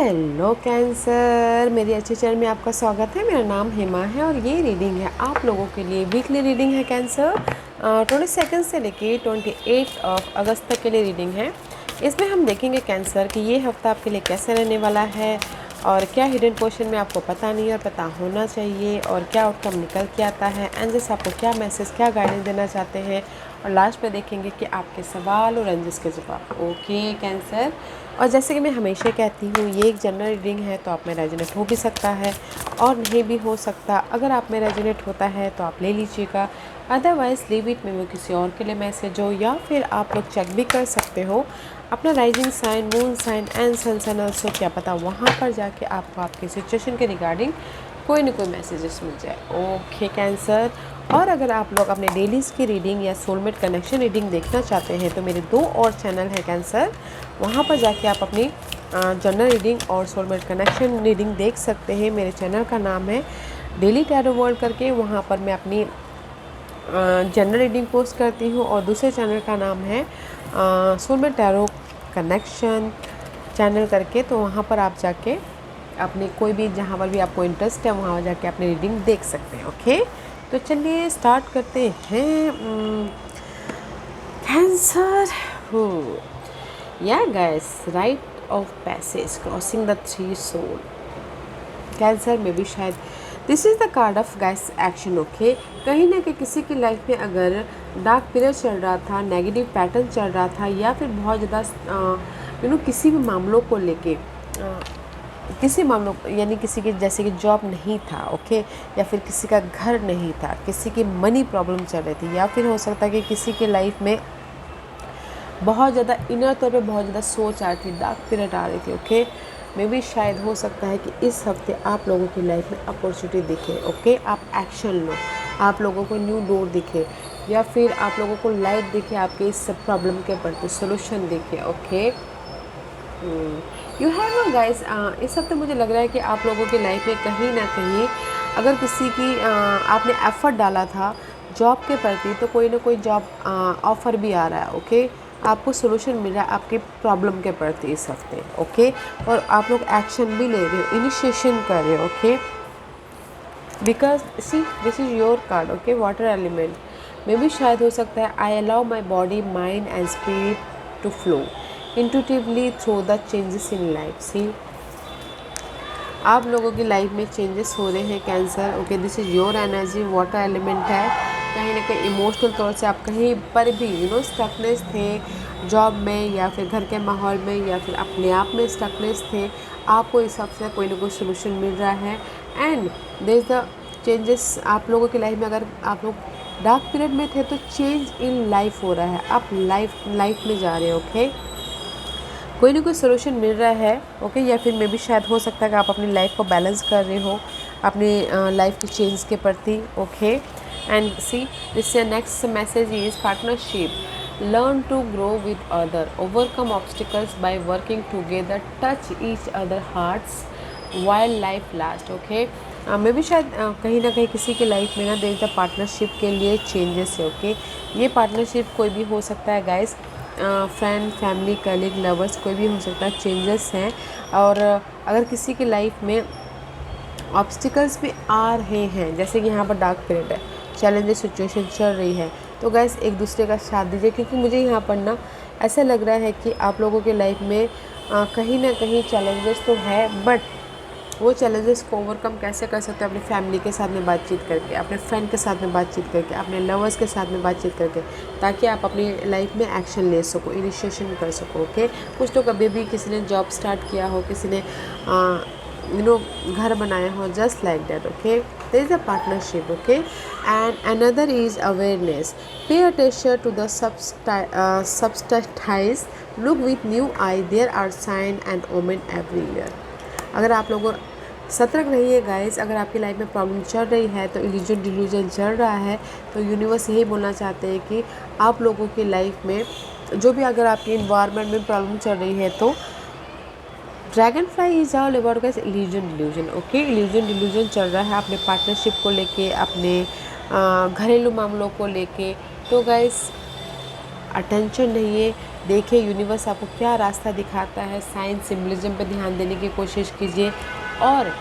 Hello cancer, मेरी अच्छे channel में आपका स्वागत है। मेरा नाम हेमा है और ये रीडिंग है आप लोगों के लिए। वीकली रीडिंग है कैंसर। 22 से लेके 28 अगस्त तक के लिए रीडिंग है। इसमें हम देखेंगे कैंसर कि ये हफ्ता आपके लिए कैसे रहने वाला है और क्या हिडन पोर्शन में आपको पता नहीं और पता होना चाहिए और क्या आउटकम निकल के आता है। एंजल्स आपको क्या मैसेज, क्या गाइडेंस देना चाहते हैं, और लास्ट में देखेंगे कि आपके सवाल और एंजल्स के जवाब। ओके कैंसर, और जैसे कि मैं हमेशा कहती हूँ, ये एक जनरल रीडिंग है तो आप में रेजोनेट हो भी सकता है और नहीं भी हो सकता। अगर आप में रेजोनेट होता है तो आप ले लीजिएगा, अदरवाइज़ लीव इट में वो किसी और के लिए मैसेज हो, या फिर आप लोग चेक भी कर सकते हो अपना rising sign, moon sign and sun sign also. क्या पता वहाँ पर जाके आपको आपकी सिचुएशन के रिगार्डिंग कोई ना कोई मैसेजेस मिल जाए। ओके कैंसर, और अगर आप लोग अपने डेलीज़ की रीडिंग या सोलमेट कनेक्शन रीडिंग देखना चाहते हैं तो मेरे 2 और चैनल है कैंसर, वहाँ पर जाके आप अपनी जनरल रीडिंग और सोलमेट कनेक्शन रीडिंग देख सकते हैं। मेरे चैनल का नाम है डेली टैरो वर्ल्ड करके, वहाँ पर मैं अपनी जनरल रीडिंग पोस्ट करती हूँ, और दूसरे चैनल का नाम है सोलमेट टैरो कनेक्शन चैनल करके। तो वहाँ पर आप जाके अपने कोई भी, जहाँ पर भी आपको इंटरेस्ट है वहाँ जाके अपनी रीडिंग देख सकते हैं। ओके, तो चलिए स्टार्ट करते हैं। कैंसर हो या guys, right of passage crossing the 3 soul. Cancer में भी शायद this is the card of guys action. Okay, कहीं ना कहीं किसी की लाइफ में अगर डार्क पीरियड चल रहा था, नेगेटिव पैटर्न चल रहा था, या फिर बहुत ज़्यादा किसी भी मामलों को लेके किसी मामलों, यानी किसी के जैसे कि जॉब नहीं था, ओके, या फिर किसी का घर नहीं था, किसी की मनी प्रॉब्लम चल रही थी, या फिर हो सकता है कि किसी के लाइफ में बहुत ज़्यादा इनर तौर पे बहुत ज़्यादा सोच आ रही थी, डार्क पीरियड आ रही थी। ओके, मे भी शायद हो सकता है कि इस हफ्ते आप लोगों की लाइफ में अपॉर्चुनिटी दिखे। ओके, आप एक्शन लो, आप लोगों को न्यू डोर दिखे, या फिर आप लोगों को लाइट दिखे, आपके इस प्रॉब्लम के प्रति सोल्यूशन दिखे। Okay, you have a guys, इस हफ्ते मुझे लग रहा है कि आप लोगों की लाइफ में कहीं ना कहीं अगर किसी की आपने एफर्ट डाला था जॉब के प्रति, तो कोई ना कोई जॉब ऑफ़र भी आ रहा है। ओके, आपको सोल्यूशन मिल रहा है आपकी प्रॉब्लम के प्रति इस हफ्ते। ओके, और आप लोग एक्शन भी ले रहे हो, इनिशिएशन कर रहे हो। Okay, because see this is your card. Okay, water element में भी शायद हो सकता है I allow my body, mind and spirit to flow intuitively through the changes in life. See, आप लोगों की लाइफ में चेंजेस हो रहे हैं cancer. Okay, this is your energy, water element है। कहीं ना कहीं इमोशनल तौर से आप कहीं पर भी स्टकनेस थे जॉब में, या फिर घर के माहौल में, या फिर अपने आप में स्टकनेस थे। आपको इस हफ्ते कोई ना कोई सोल्यूशन मिल रहा है, and there is the changes आप लोगों की लाइफ में। अगर आप लोग डार्क पीरियड में थे तो चेंज इन लाइफ हो रहा है, आप लाइफ में जा रहे हो। ओके, कोई ना कोई सोल्यूशन मिल रहा है। ओके, या फिर मे भी शायद हो सकता है कि आप अपनी लाइफ को बैलेंस कर रहे हो अपनी लाइफ के चेंज के प्रति। Okay, and see this next message is partnership, learn to grow with other, overcome obstacles by working together, touch each other hearts wild life last. Okay, मे भी शायद कहीं ना कहीं किसी की लाइफ में ना देर द पार्टनरशिप के लिए चेंजेस है। ओके, ये पार्टनरशिप कोई भी हो सकता है guys, friend, family, colleague, lovers, कोई भी हो सकता है। चेंजेस हैं, और अगर किसी की लाइफ में ऑब्स्टिकल्स भी आ रहे हैं, जैसे कि यहाँ पर डार्क पीरियड है, चैलेंजेस सिचुएशन चल रही है, तो गैस एक दूसरे का साथ दीजिए, क्योंकि मुझे यहाँ पर ना ऐसा लग रहा है कि आप लोगों के लाइफ में कहीं ना कहीं चैलेंजेस तो है, बट वो चैलेंजेस को ओवरकम कैसे कर सकते हैं? अपनी फैमिली के साथ में बातचीत करके, अपने फ्रेंड के साथ में बातचीत करके, अपने लवर्स के साथ में बातचीत करके, ताकि आप अपनी लाइफ में एक्शन ले सको, इनिशिएशन कर सको। ओके, कुछ लोग अभी भी, किसी ने जॉब स्टार्ट किया हो, किसी ने घर बनाया हो, just like that. Okay, there is a partnership. Okay, and another is awareness, pay attention to the subsidies, look with new eye, there are sign and omen everywhere. अगर आप लोगों सतर्क रहिए गाइस, अगर आपकी लाइफ में प्रॉब्लम चल रही है तो इल्यूजन डिल्यूजन चल रहा है, तो यूनिवर्स यही बोलना चाहते हैं कि आप लोगों की लाइफ में जो भी, अगर आपकी इन्वायरमेंट में प्रॉब्लम चल रही है, तो dragon fly is all about guys illusion delusion. Okay, illusion delusion चल रहा है अपने पार्टनरशिप को लेके, अपने घरेलू मामलों को लेके। तो गाइस अटेंशन रहिए, देखिए यूनिवर्स आपको क्या रास्ता दिखाता है, साइंस सिम्बलिज्म पे ध्यान देने की कोशिश कीजिए। और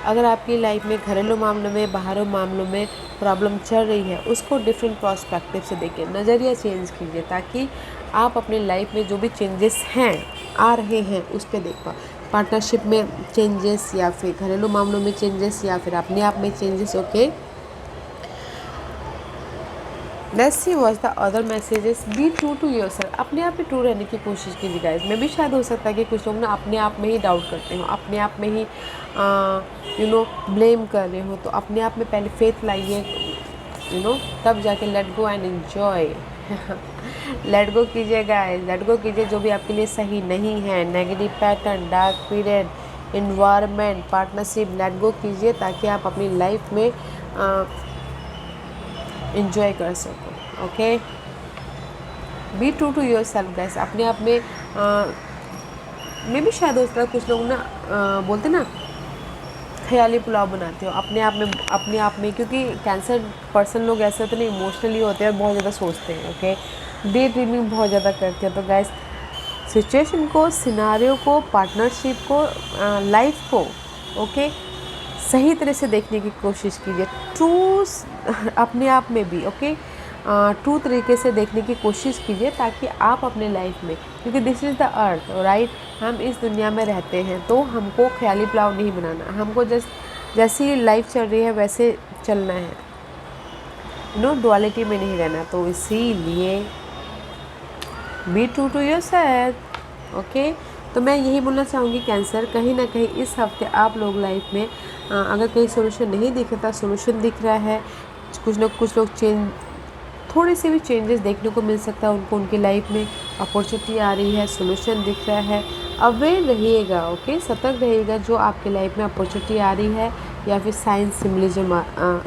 अगर आपकी लाइफ में घरेलू मामलों में, बाहरी मामलों में प्रॉब्लम चल रही है, उसको डिफरेंट पर्सपेक्टिव से देखिए, नज़रिया चेंज कीजिए, ताकि आप अपनी लाइफ में जो भी चेंजेस हैं, आ रहे हैं, उस पर देख पाओ। पार्टनरशिप में चेंजेस, या फिर घरेलू मामलों में चेंजेस, या फिर अपने आप में changes. Okay, let's see what's the other messages. Be true to yourself, अपने आप में ट्रू रहने की कोशिश कीजिए गाइस। मैं भी शायद हो सकता है कि कुछ लोग ना अपने आप में ही डाउट करते हो, अपने आप में ही ब्लेम कर रहे हो, तो अपने आप में पहले फेथ लाइए, तब जाके let go and enjoy. Late go कीजिए गाइस, लेट गो कीजिए जो भी आपके लिए सही नहीं है, negative pattern, dark period, environment, partnership, let go कीजिए, ताकि आप अपनी लाइफ में इंजॉय कर सको। Okay, be true to your self guys. अपने आप में मैं भी शायद होता है कुछ लोग ना बोलते ना ख्याली पुलाव बनाते हो अपने आप में, क्योंकि कैंसर पर्सन लोग ऐसे होते हैं, इमोशनली होते हैं और बहुत ज़्यादा सोचते हैं। ओके, डे ड्रीमिंग बहुत ज़्यादा करते हैं। तो गाइस, सिचुएशन को, सिनारियो को, पार्टनरशिप को, लाइफ को ओके सही तरह से देखने की कोशिश कीजिए। ट्रू अपने आप में भी ओके ट्रू तरीके से देखने की कोशिश कीजिए, ताकि आप अपने लाइफ में, क्योंकि this is the earth right, हम इस दुनिया में रहते हैं, तो हमको ख्याली पुलाव नहीं बनाना, हमको जैसी लाइफ चल रही है वैसे चलना है, डुअलिटी में नहीं रहना। तो इसीलिए be true to yourself. Okay, तो मैं यही बोलना चाहूँगी कैंसर, कहीं ना कहीं इस हफ्ते आप लोग लाइफ में अगर कहीं सोल्यूशन नहीं दिख रहा, सोल्यूशन दिख रहा है, कुछ लोग चेंज, थोड़ी सी भी चेंजेस देखने को मिल सकता है उनको, उनकी लाइफ में अपॉर्चुनिटी आ रही है, सोल्यूशन दिख रहा है। अवेयर रहिएगा, ओके, सतर्क रहिएगा जो आपकी लाइफ में अपॉर्चुनिटी आ रही है, या फिर साइंस सिम्बलिज्म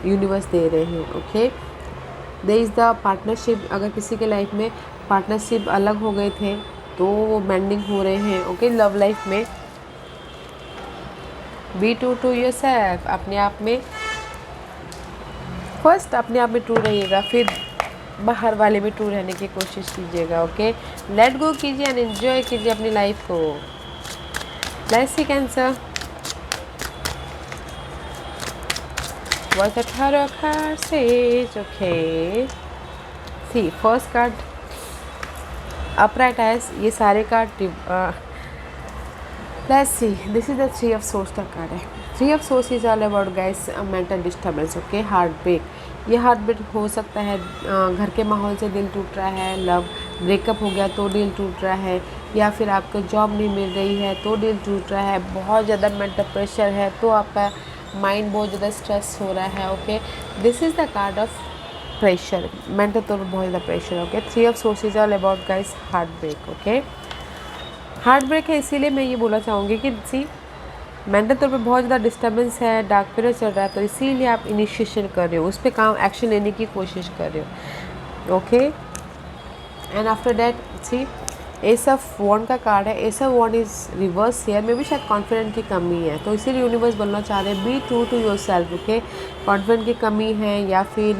यूनिवर्स दे रहे हैं। Okay, there is the partnership, अगर किसी के लाइफ में पार्टनरशिप अलग हो गए थे तो वो मेंडिंग हो रहे हैं। ओके, लव लाइफ में बी ट्रू टू योरसेल्फ, अपने आप में फर्स्ट अपने आप में ट्रू रहिएगा, फिर बाहर वाले में ट्रू रहने की कोशिश कीजिएगा। ओके, लेट गो कीजिए एंड एंजॉय कीजिए अपनी लाइफ को। Let's see cancer, what the tarot card says। Okay, see first card upright as, ये सारे card let's see, this is the three of swords का कार्ड है। Three of swords is all about guys mental disturbance. Okay, heart break, ये heart break हो सकता है घर के माहौल से दिल टूट रहा है, लव ब्रेकअप हो गया तो दिल टूट रहा है, या फिर आपको जॉब नहीं मिल रही है तो दिल टूट रहा है, बहुत ज़्यादा मेंटल प्रेशर है तो आपका माइंड बहुत ज़्यादा स्ट्रेस हो रहा है। Okay, this is the card of pressure, mental तौर पर बहुत ज़्यादा pressure. Okay, three of swords is all about guys heart break. Okay, heart break है, इसीलिए मैं ये बोलना चाहूँगी कि सी मेंटल तौर पे बहुत ज़्यादा डिस्टर्बेंस है, डार्क पीरियड चल रहा है, तो इसीलिए आप इनिशिएशन कर रहे हो, उस पर काम एक्शन लेने की कोशिश कर रहे हो। Okay, and after that see ace of wand का कार्ड है। Ace of wand is reverse here, में भी शायद कॉन्फिडेंट की कमी है, तो इसीलिए यूनिवर्स बोलना चाह रहे हैं be true to your self. Okay, confident की कमी है, या फिर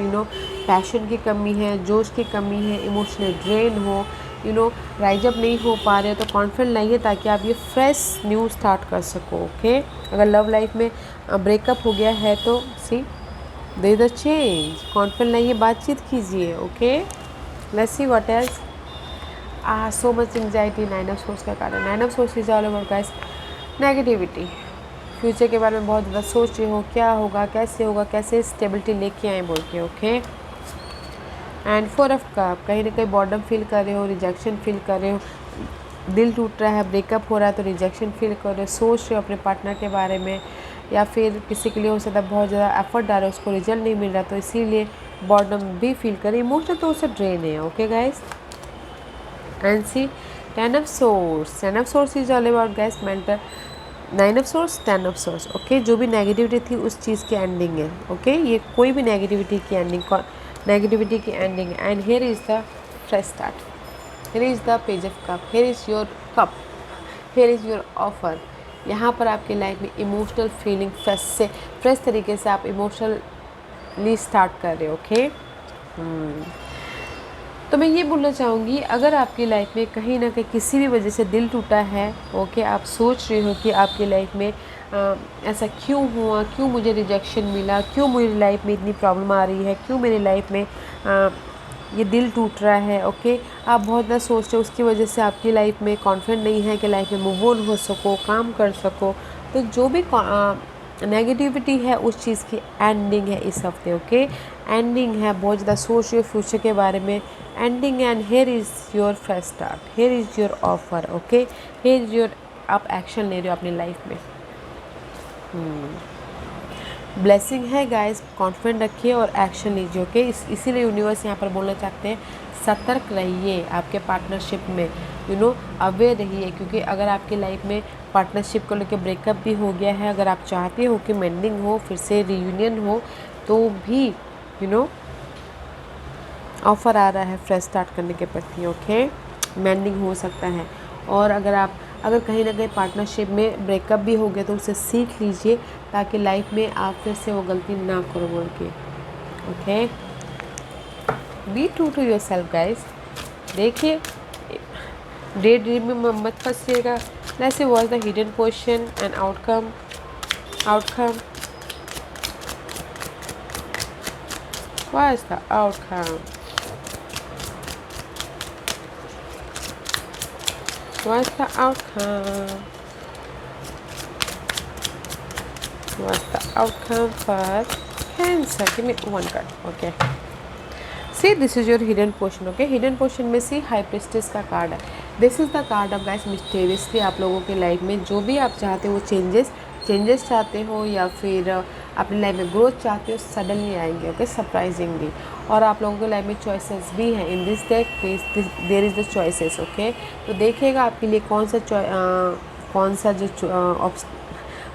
पैशन की कमी है, जोश की कमी है, इमोशनल ड्रेन हो, राइज अप नहीं हो पा रहे हो, तो कॉन्फिडेंट लाइए ताकि आप ये फ्रेश न्यू स्टार्ट कर सको। ओके, अगर लव लाइफ में ब्रेकअप हो गया है तो see there is a change, confident लाइए, बातचीत कीजिए। Okay, let's see what else. So much anxiety, nine of swords का कारण। Nine of swords is all about guys negativity, future के बारे में बहुत ज़्यादा सोच रहे हो, क्या होगा, कैसे स्टेबिलिटी लेके आए बोल के। Okay, and four of cup, कहीं ना कहीं बॉर्डम फील कर रहे हो, रिजेक्शन फील कर रहे हो, दिल टूट रहा है, ब्रेकअप हो रहा है तो रिजेक्शन फील कर रहे हो, सोच रहे हो अपने पार्टनर के बारे में, या फिर किसी के लिए हो सकता है बहुत ज़्यादा एफर्ट डाल रहे हो, उसको रिजल्ट नहीं मिल रहा, तो इसीलिए बॉर्डम भी फील कर रहे, इमोशनल तो उससे ड्रेन है। Okay guys, and see ten of swords. Ten of swords is all about guys mental, nine of swords, ten of swords. Okay, जो भी नेगेटिविटी थी उस चीज़ की एंडिंग है। ओके, ये कोई भी नेगेटिविटी की ending, and here is the fresh start, here is the page of cup, here is your cup, here is your offer. यहाँ पर आपके लाइफ में इमोशनल फीलिंग फ्रेश तरीके से, आप इमोशनली स्टार्ट कर रहे हो। ओके, तो मैं ये बोलना चाहूँगी, अगर आपकी लाइफ में कहीं ना कहीं किसी भी वजह से दिल टूटा है, ओके, आप सोच रहे हो कि आपकी लाइफ में ऐसा क्यों हुआ, क्यों मुझे रिजेक्शन मिला, क्यों मेरी लाइफ में इतनी प्रॉब्लम आ रही है, क्यों मेरी लाइफ में ये दिल टूट रहा है, ओके, आप बहुत ज़्यादा सोच रहे हो, उसकी वजह से आपकी लाइफ में कॉन्फिडेंट नहीं है कि लाइफ में मूव ऑन हो सको, काम कर सको। तो जो भी नेगेटिविटी है उस चीज़ की एंडिंग है इस हफ्ते, ओके, एंडिंग है। बहुत ज़्यादा सोच रहे हो फ्यूचर के बारे में, ending, and here is your fresh start, here is your offer, okay, here is your, आप एक्शन ले रहे हो अपनी लाइफ में। ब्लेसिंग है गाइस, कॉन्फिडेंट रखिए और एक्शन लीजिए, ओके। इसीलिए यूनिवर्स यहाँ पर बोलना चाहते हैं, सतर्क रहिए आपके पार्टनरशिप में, अवेयर रहिए, क्योंकि अगर आपकी लाइफ में पार्टनरशिप को लेकर ब्रेकअप भी हो गया है, अगर आप चाहते हो कि मेंडिंग हो, फिर से रीयूनियन हो, तो भी ऑफ़र आ रहा है फ्रेश स्टार्ट करने के प्रति, ओके, मेंडिंग हो सकता है। और अगर कहीं ना कहीं पार्टनरशिप में ब्रेकअप भी हो गया तो उसे सीख लीजिए, ताकि लाइफ में आप फिर से वो गलती ना करो बोल के, okay. Be true to your self guys. देखिए, डे ड्रीम में मत फंसिएगा। Let's see what the hidden question and outcome. What is the outcome? What's the outcome? What's the outcome for Cancer? Give me one card, okay. See, this is your hidden portion, okay. Hidden portion में see High Priestess का card है। This is the card of guys mysteriously आप लोगों के life में जो भी आप चाहते हो, वो चेंजेस चाहते हो, या फिर अपनी लाइफ में ग्रोथ चाहते हो, सडनली आएंगे, ओके, सरप्राइजिंगली। और आप लोगों के लाइफ में चॉइसेस भी हैं। In this deck there is the choices, okay. तो देखिएगा आपके लिए कौन सा जो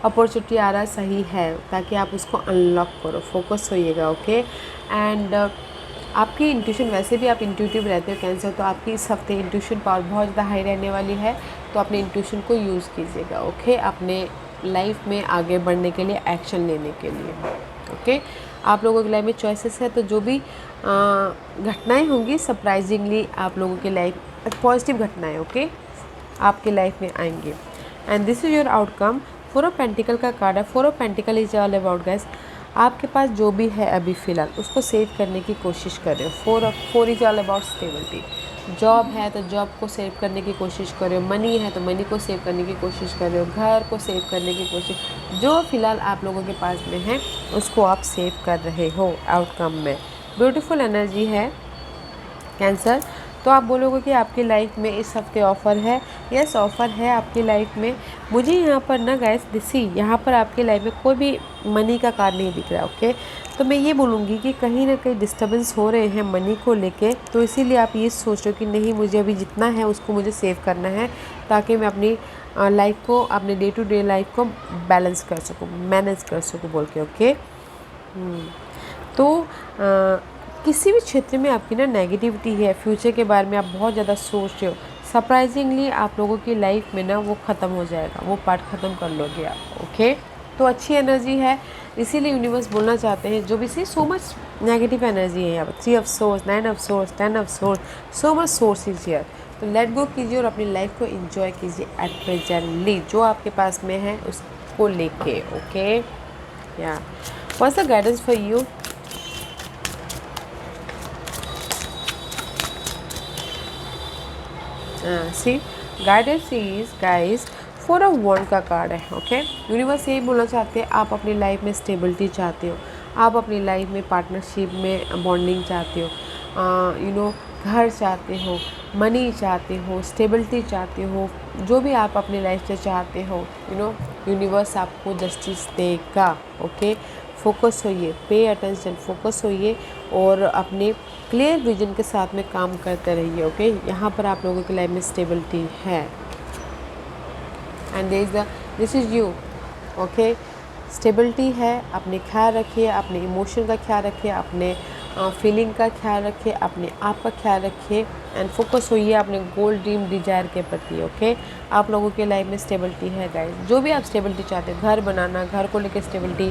अपॉर्चुनिटी आ रहा है सही है, ताकि आप उसको अनलॉक करो, फोकस होइएगा, ओके। एंड आपकी इंट्यूशन, वैसे भी आप इंट्यूटिव रहते हो कैंसर, तो आपकी इस हफ्ते इंट्यूशन पावर बहुत ज़्यादा हाई रहने वाली है। तो अपने इंट्यूशन को यूज़ कीजिएगा, ओके, अपने लाइफ में आगे बढ़ने के लिए, एक्शन लेने के लिए, ओके। आप लोगों की लाइफ में चॉइसेस है, तो जो भी घटनाएं होंगी सरप्राइजिंगली आप लोगों की लाइफ, पॉजिटिव घटनाएं, ओके, आपके लाइफ में आएंगे। And this is your outcome. 4 of pentacle का कार्ड है। 4 of pentacle is all about guys, आपके पास जो भी है अभी फ़िलहाल उसको सेव करने की कोशिश करें। 4 is all about stability. Job है तो जॉब को सेव करने की कोशिश करो, मनी है तो मनी को सेव करने की कोशिश करो, घर को सेव करने की कोशिश, जो फ़िलहाल आप लोगों के पास में है उसको आप सेव कर रहे हो आउटकम में। ब्यूटीफुल एनर्जी है कैंसर। तो आप बोलोगे कि आपकी लाइफ में इस हफ्ते ऑफ़र है। यस, ऑफ़र है आपकी लाइफ में। मुझे यहाँ पर ना गाइस दिसी, यहाँ पर आपकी लाइफ में कोई भी मनी का कार्ड नहीं दिख रहा, ओके। तो मैं ये बोलूँगी कि कहीं ना कहीं डिस्टर्बेंस हो रहे हैं मनी को लेके, तो इसीलिए आप ये सोच रहे हो कि नहीं, मुझे अभी जितना है उसको मुझे सेव करना है, ताकि मैं अपनी लाइफ को, अपने डे टू डे लाइफ को बैलेंस कर सकूँ, मैनेज कर सकूँ बोल के, ओके। तो किसी भी क्षेत्र में आपकी ना नेगेटिविटी है, फ्यूचर के बारे में आप बहुत ज़्यादा सोच रहे हो, सरप्राइजिंगली आप लोगों की लाइफ में ना वो ख़त्म हो जाएगा, वो पार्ट ख़त्म कर लोगे आप, ओके। तो अच्छी एनर्जी है, इसीलिए यूनिवर्स बोलना चाहते हैं, जो भी सी सो मच नेगेटिव एनर्जी है यहाँ पर, 3 of source, 9 of source, 10 of source, so much source is here. तो लेट गो कीजिए और अपनी लाइफ को एंजॉय कीजिए एट प्रेजेंटली, जो आपके पास में है उसको लेके, ओके। या what's the guidance for you? See guidance is guys 4 of wand का कार्ड है, ओके। यूनिवर्स यही बोलना चाहते हैं, आप अपनी लाइफ में स्टेबिलिटी चाहते हो, आप अपनी लाइफ में पार्टनरशिप में बॉन्डिंग चाहते हो, घर चाहते हो, मनी चाहते हो, स्टेबिलिटी चाहते हो, जो भी आप अपनी लाइफ से चाहते हो, यूनिवर्स आपको जस्टिस देगा, ओके। फोकस होइए, पे अटेंशन, फोकस होइए और अपने क्लियर विजन के साथ में काम करते रहिए, ओके। यहाँ पर आप लोगों की लाइफ में स्टेबिलिटी है and this is you, okay. Stability है, अपने ख्याल रखिए, अपने इमोशन का ख्याल रखिए, अपने फीलिंग का ख्याल रखिए, अपने आप का ख्याल रखिए एंड फोकस होइए अपने गोल ड्रीम डिजायर के प्रति, ओके। आप लोगों के लाइफ में स्टेबिलिटी है गाइस, जो भी आप स्टेबिलिटी चाहते हो, घर बनाना, घर को लेकर स्टेबिलिटी,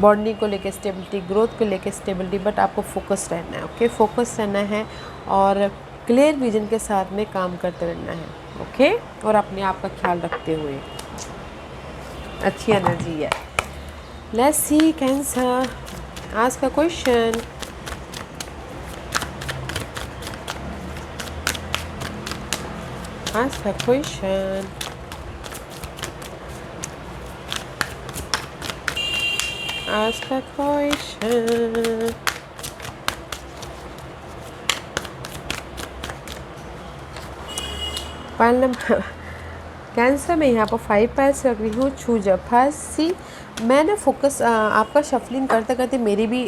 बॉन्डिंग को लेकर स्टेबिलिटी, ग्रोथ को लेकर स्टेबिलिटी, बट आपको फोकस रहना है, ओके। फोकस रहना है और क्लियर विजन के साथ में काम करते रहना है, ओके, और अपने आप का ख्याल रखते हुए। अच्छी एनर्जी है। लेट्स सी कैंसर, आज का क्वेश्चन। आज का क्वेश्चन, आज का क्वेश्चन। पाइल नंबर कैंसर में यहाँ पर 5 पैस रख रही हूँ। Choose a first. सी मैं ना फोकस आपका शफलिंग करते करते मेरी भी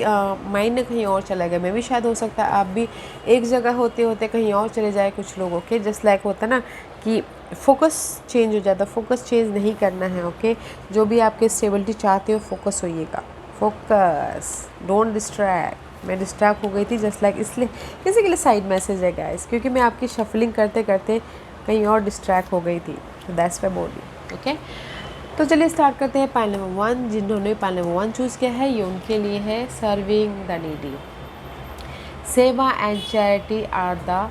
माइंड कहीं और चला गया। मैं भी शायद हो सकता है आप भी एक जगह होते होते कहीं और चले जाए कुछ लोग, ओके। जस्ट लाइक होता ना कि फोकस चेंज हो जाता, फोकस चेंज नहीं करना है, ओके। जो भी आपके स्टेबिलिटी चाहते हो फोकस होइएगा, फोकस, डोंट डिस्ट्रैक्ट। मैं डिस्ट्रैक्ट हो गई थी जस्ट लाइक, इसलिए किसी के लिए साइड मैसेज है गाइस, क्योंकि मैं आपकी शफलिंग करते करते कहीं और डिस्ट्रैक्ट हो गई थी, दैट्स व्हाई बोली, ओके। तो चलिए स्टार्ट करते हैं। पाइल नंबर 1, जिन्होंने पाइल नंबर 1 चूज़ किया है ये उनके लिए है सर्विंग द नीडी। सेवा and charity are the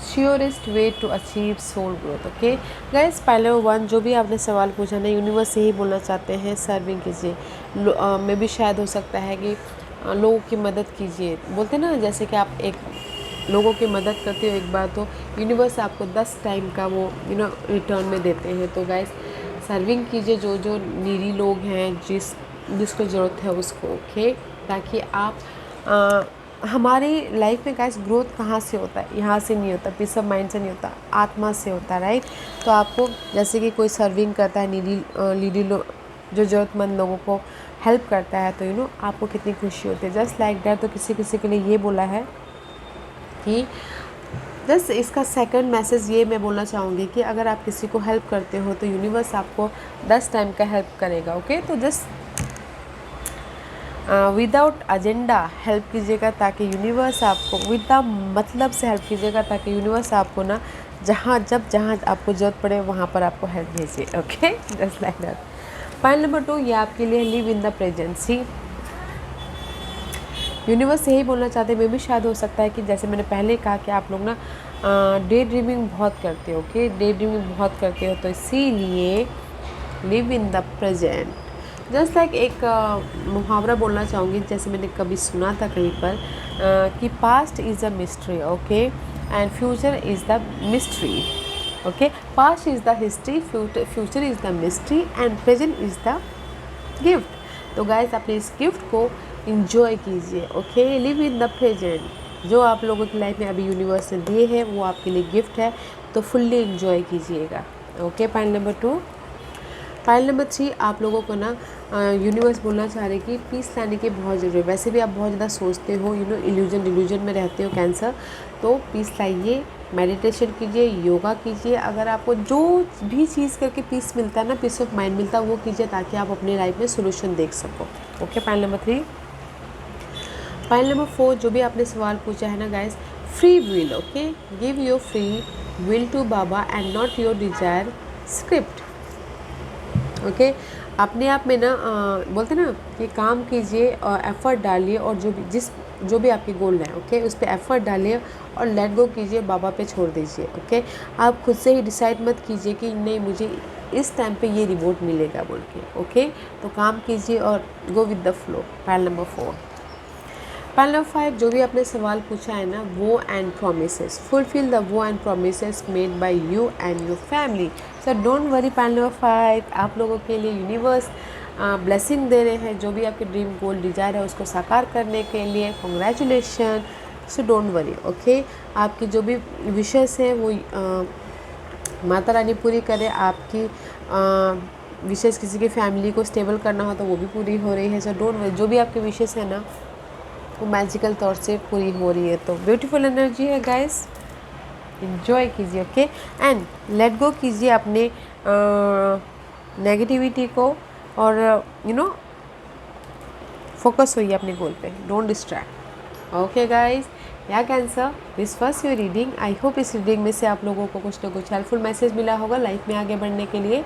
surest way to achieve soul growth, okay guys. Pile number 1 जो भी आपने सवाल पूछा ना, यूनिवर्स से ही बोलना चाहते हैं सर्विंग कीजिए। में भी शायद हो सकता है कि लोगों की मदद कीजिए। बोलते ना जैसे कि आप एक लोगों की मदद करते हो एक बार, तो यूनिवर्स आपको 10 टाइम का वो रिटर्न में देते हैं। तो गाइस सर्विंग कीजिए जो जो नीडी लोग हैं, जिसको ज़रूरत है उसको, ओके। ताकि आप हमारी लाइफ में गाइस ग्रोथ कहाँ से होता है? यहाँ से नहीं होता, पीस ऑफ माइंड से नहीं होता, आत्मा से होता है, राइट। तो आपको जैसे कि कोई सर्विंग करता है नीडी लोग, जो ज़रूरतमंद लोगों को हेल्प करता है, तो आपको कितनी खुशी होती है। Just like that. तो किसी के लिए ये बोला है कि जस्ट इसका सेकंड मैसेज ये मैं बोलना चाहूँगी कि अगर आप किसी को हेल्प करते हो तो यूनिवर्स आपको 10 टाइम का हेल्प करेगा, ओके। तो जस्ट विदाउट एजेंडा हेल्प कीजिएगा, ताकि यूनिवर्स आपको विद मतलब से हेल्प कीजिएगा, ताकि यूनिवर्स आपको ना जहाँ आपको ज़रूरत पड़े वहाँ पर आपको हेल्प भेजिए, okay. Just like that. Point number 2 ये आपके लिए live in the presence. Universe यही बोलना चाहते हैं, मैं भी शायद हो सकता है कि जैसे मैंने पहले कहा कि आप लोग ना डे ड्रीमिंग बहुत करते हो, ओके। डे ड्रीमिंग बहुत करते हो, तो इसीलिए live in the present. Just like एक मुहावरा बोलना चाहूँगी, जैसे मैंने कभी सुना था कहीं पर कि past is a mystery, okay, and future is the mystery, okay. Past is the history, future is the mystery and present is the gift. तो गाइस अपने इस गिफ्ट को इंजॉय कीजिए, okay. Live in the present. जो आप लोगों की life में अभी यूनिवर्स ने दिए हैं वो आपके लिए गिफ्ट है, तो फुल्ली इंजॉय कीजिएगा, okay. Point number 2। Point number 3 आप लोगों को ना यूनिवर्स बोलना चाह रहे कि पीस लाने की बहुत ज़रूरी है। वैसे भी आप बहुत ज़्यादा सोचते हो, इल्यूजन में रहते हो कैंसर, तो पीस लाइए, मेडिटेशन कीजिए, योगा कीजिए। अगर आपको जो भी चीज़ करके पीस मिलता है ना, पीस ऑफ माइंड मिलता है, वो कीजिए, ताकि आप अपनी लाइफ में सोल्यूशन देख सको, okay. Point number 3। Point number 4 जो भी आपने सवाल पूछा है ना guys, free will, okay. Give your free will to बाबा and not your desire script, okay. अपने आप में ना बोलते ना कि काम कीजिए और एफ़र्ट डालिए, और जो भी आपके गोल है, ओके, उस पर एफ़र्ट डालिए और लेट गो कीजिए, बाबा पे छोड़ दीजिए, ओके। आप खुद से ही डिसाइड मत कीजिए कि नहीं मुझे इस टाइम पे ये रिवॉर्ड मिलेगा बोल के, ओके। तो काम कीजिए और go with the flow. Point number 4। Point number 5 जो भी आपने सवाल पूछा है ना, वो एंड प्रोमिसेस, फुलफिल द वो and promises made by you and your family. So don't worry. Point number 5 आप लोगों के लिए यूनिवर्स ब्लेसिंग दे रहे हैं, जो भी आपके ड्रीम गोल डिजायर है उसको साकार करने के लिए। Congratulation. So don't worry, okay. आपकी जो भी विशेस हैं वो माता रानी पूरी करे। आपकी विशेस किसी की फैमिली को स्टेबल करना हो तो वो भी पूरी हो रही है। सो डोंट वरी, जो भी आपके विशेस है ना वो मैजिकल तौर से पूरी हो रही है। तो ब्यूटीफुल एनर्जी है गाइस, इंजॉय कीजिए, ओके। एंड लेट गो कीजिए अपने नेगेटिविटी को, और फोकस होइए अपने गोल पे, डोंट डिस्ट्रैक्ट, ओके गाइस। या cancer, this first your reading. I hope इस रीडिंग में से आप लोगों को कुछ ना कुछ हेल्पफुल मैसेज मिला होगा लाइफ में आगे बढ़ने के लिए।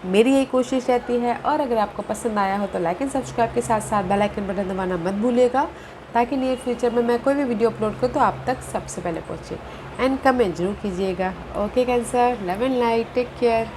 मेरी यही कोशिश रहती है, और अगर आपको पसंद आया हो तो लाइक एंड सब्सक्राइब के साथ साथ बेल आइकन बटन दबाना मत भूलिएगा, ताकि नियर फ्यूचर में मैं कोई भी वीडियो अपलोड करूँ तो आप तक सबसे पहले पहुँचे। एंड कमेंट जरूर कीजिएगा। Okay cancer, love and light, take care.